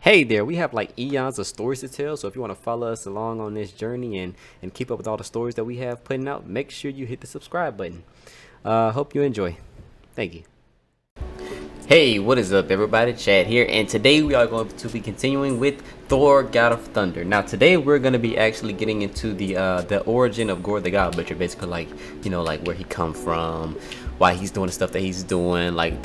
Hey there, we have like eons of stories to tell. So if you want to follow us along on this journey and keep up with all the stories that we have putting out, make sure you hit the subscribe button. Hope you enjoy. Thank you. Hey, what is up, everybody? Chad here, and today we are going to be continuing with Thor, God of Thunder. Now, today we're going to be actually getting into the origin of Gorr the God Butcher, basically, like like where he come from, why he's doing the stuff that he's doing, like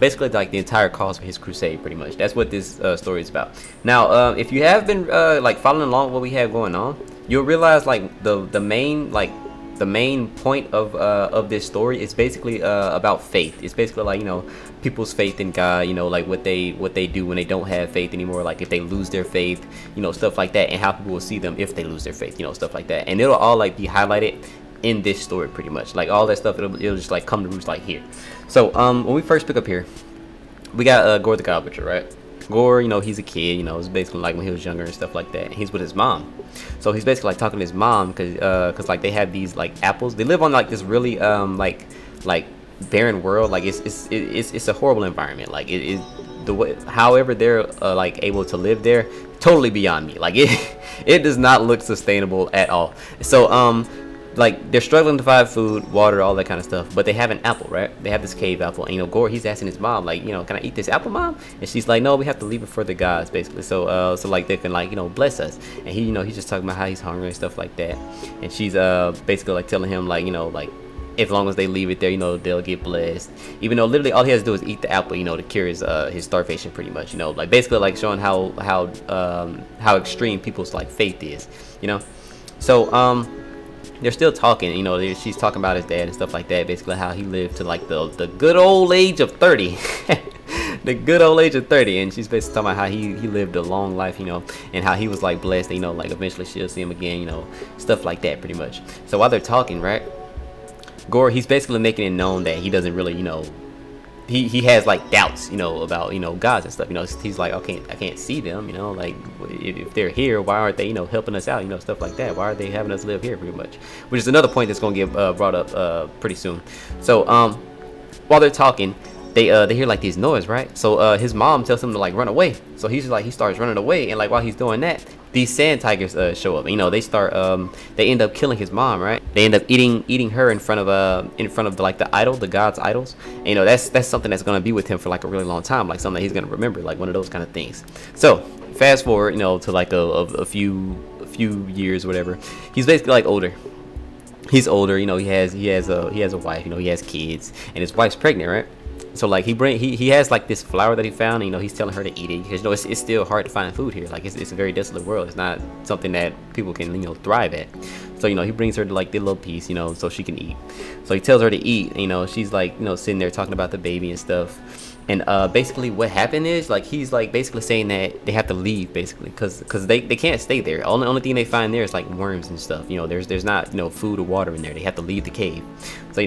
basically like the entire cause for his crusade, pretty much. That's what this story is about. Now, if you have been like following along with what we have going on, you'll realize like the main point of this story is basically about faith. It's basically like people's faith in God, like what they do when they don't have faith anymore, like if they lose their faith, stuff like that, and how people will see them if they lose their faith, stuff like that. And it'll all like be highlighted in this story, pretty much. Like all that stuff, it'll just like come to roost like here. So when we first pick up here, we got Gorr the God Butcher, right? Gorr, he's a kid, it's basically like when he was younger and stuff like that. And he's with his mom. So he's basically like talking to his mom because like they have these like apples. They live on like this really like barren world. Like it's a horrible environment. Like it is the way, however they're like able to live there, totally beyond me. Like it does not look sustainable at all. So like they're struggling to find food, water, all that kind of stuff, but they have an apple, right? They have this cave apple, and Gorr, he's asking his mom, like, can I eat this apple, mom? And she's like, no, we have to leave it for the gods, basically, so like they can like bless us. And he's just talking about how he's hungry and stuff like that, and she's basically like telling him like like as long as they leave it there, they'll get blessed, even though literally all he has to do is eat the apple, to cure his starvation, pretty much, like basically like showing how extreme people's like faith is, so they're still talking, she's talking about his dad and stuff like that, basically how he lived to like the good old age of 30. The good old age of 30, and she's basically talking about how he lived a long life, and how he was like blessed, like eventually she'll see him again, stuff like that, pretty much. So while they're talking, right, Gorr, he's basically making it known that he doesn't really, he has like doubts, about gods and stuff. He's like, okay, I can't see them, like if they're here, why aren't they helping us out, stuff like that. Why are they having us live here, pretty much? Which is another point that's gonna get brought up pretty soon. So while they're talking, they hear like these noise, right? So his mom tells him to like run away. So he's like, he starts running away, and like while he's doing that, these sand tigers show up. They start they end up killing his mom, right? They end up eating her in front of the idol, the god's idols. And, that's something that's gonna be with him for like a really long time, like something that he's gonna remember, like one of those kind of things. So fast forward, to like a few years, whatever. He's basically like older. He's older, he has a wife, he has kids, and his wife's pregnant, right? So like he has like this flower that he found, and, he's telling her to eat it because it's still hard to find food here. Like it's a very desolate world. It's not something that people can thrive at. So he brings her to like the little piece, so she can eat. So he tells her to eat. She's like sitting there talking about the baby and stuff. And basically what happened is like he's like basically saying that they have to leave, basically, because they can't stay there. Only thing they find there is like worms and stuff. There's not food or water in there. They have to leave the cave. So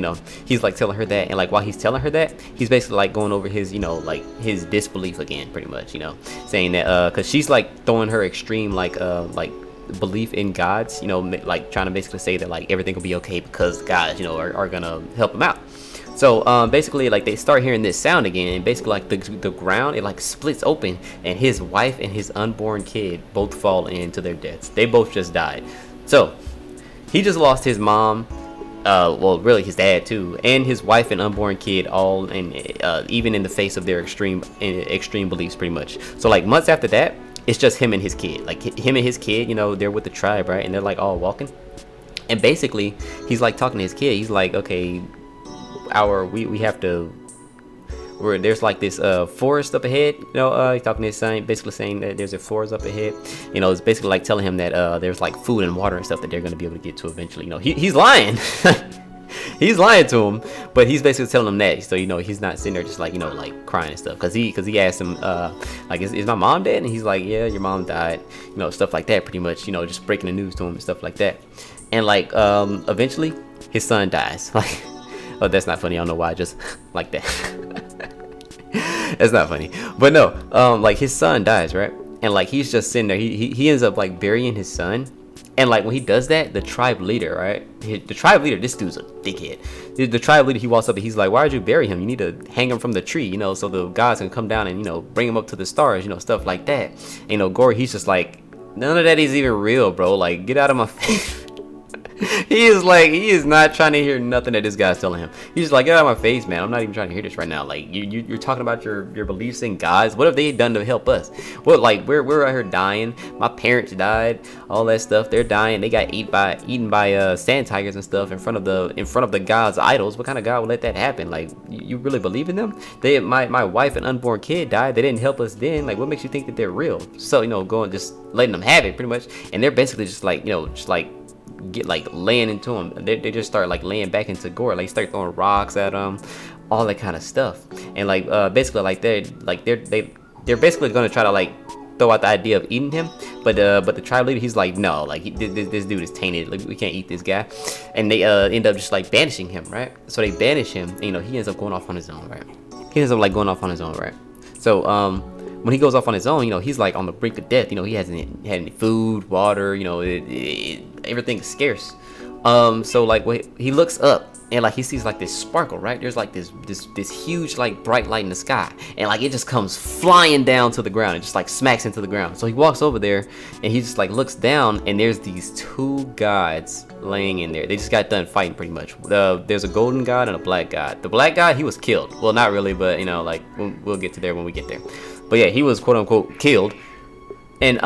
he's like telling her that, and like while he's telling her that, he's basically like going over his like his disbelief again, pretty much. Saying that because she's like throwing her extreme like belief in gods, like trying to basically say that like everything will be okay because gods are gonna help him out. So basically like they start hearing this sound again, and basically like the ground, it like splits open, and his wife and his unborn kid both fall into their deaths. They both just died. So he just lost his mom, well really his dad too, and his wife and unborn kid, all in even in the face of their extreme beliefs, pretty much. So like months after that, it's just him and his kid. Like him and his kid, they're with the tribe, right? And they're like all walking, and basically he's like talking to his kid. He's like, okay, we have to, there's like this forest up ahead, he's talking to his son, basically saying that there's a forest up ahead. It's basically like telling him that there's like food and water and stuff that they're going to be able to get to eventually. He's lying. He's lying to him, but he's basically telling him that, so he's not sitting there just like like crying and stuff, because he asked him like is my mom dead, and he's like, yeah, your mom died, stuff like that, pretty much, just breaking the news to him and stuff like that. And like eventually his son dies. Like, oh, that's not funny. I don't know why I just like that. That's not funny. But no, like his son dies, right? And like he's just sitting there. He ends up like burying his son And like when he does that, the tribe leader, right? The tribe leader, this dude's a dickhead. The tribe leader, he walks up and he's like, "Why did you bury him? You need to hang him from the tree, you know, so the gods can come down and, you know, bring him up to the stars, you know, stuff like that." And, you know, Gorr, he's just like, "None of that is even real, bro. Like, get out of my face." He is not trying to hear nothing that this guy's telling him. He's like, "Get out of my face, man. I'm not even trying to hear this right now. Like, you're talking about your beliefs in gods. What have they done to help us? What, like, we're out here dying. My parents died, all that stuff. They're dying. They got eaten by sand tigers and stuff in front of the gods' idols. What kind of god would let that happen? Like, you really believe in them? My wife and unborn kid died. They didn't help us then. Like, what makes you think that they're real?" So, you know, going just letting them have it pretty much. And they're basically just like, you know, just like get like laying into him. They just start like laying back into Gorr, like start throwing rocks at him, all that kind of stuff. And like basically like they're basically gonna try to like throw out the idea of eating him, but the tribe leader, he's like, "No, like this dude is tainted, like we can't eat this guy." And they end up just like banishing him, right? So they banish him, and, you know, he ends up going off on his own, right? He ends up like going off on his own, right? So when he goes off on his own, you know, he's like on the brink of death. You know, he hasn't had any food, water, you know, everything's scarce. So like he looks up and like he sees like this sparkle, right? There's like this huge like bright light in the sky, and like it just comes flying down to the ground. It just like smacks into the ground. So he walks over there and he just like looks down, and there's these two gods laying in there. They just got done fighting pretty much. There's a golden god and a black god. The black god, he was killed. Well, not really, but, you know, like we'll get to there when we get there. But yeah, he was quote unquote killed. And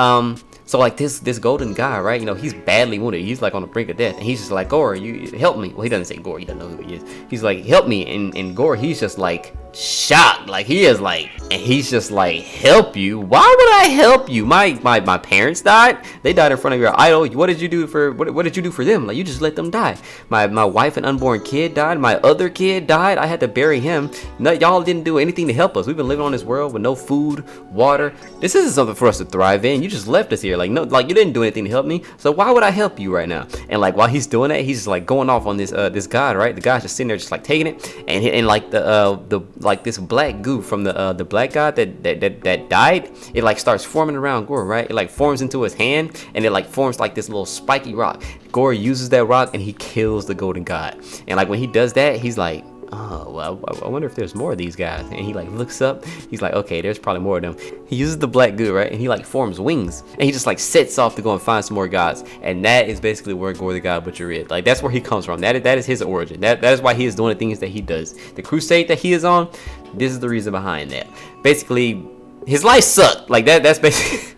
so like this golden guy, right? You know, he's badly wounded. He's like on the brink of death, and he's just like, "Gorr, you help me." Well, he doesn't say Gorr. He doesn't know who he is. He's like, "Help me." And Gorr, he's just like shocked. Like he is like, and he's just like, "Help you? Why would I help you? My parents died. They died in front of your idol. What did you do for what did you do for them? Like, you just let them die. My wife and unborn kid died. My other kid died. I had to bury him. No, y'all didn't do anything to help us. We've been living on this world with no food, water. This isn't something for us to thrive in. You just left us here. Like, no, like you didn't do anything to help me. So why would I help you right now?" And like while he's doing that, he's just like going off on this god, right? The guy's just sitting there, just like taking it, and like the like this black goo from the black god that died, it like starts forming around Gorr, right? It like forms into his hand, and it like forms like this little spiky rock. Gorr uses that rock and he kills the golden god. And like when he does that, he's like, "Oh, well, I wonder if there's more of these guys." And he like looks up, he's like, "Okay, there's probably more of them." He uses the black goo, right? And he like forms wings, and he just like sets off to go and find some more gods. And that is basically where Gorr the God Butcher is. Like, that's where he comes from. That is his origin. That is why he is doing the things that he does. The crusade that he is on, this is the reason behind that. Basically, his life sucked. Like that's basically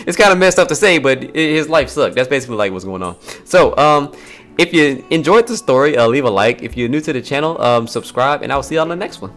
it's kind of messed up to say, but his life sucked. That's basically like what's going on. So if you enjoyed the story, leave a like. If you're new to the channel, subscribe, and I'll see you on the next one.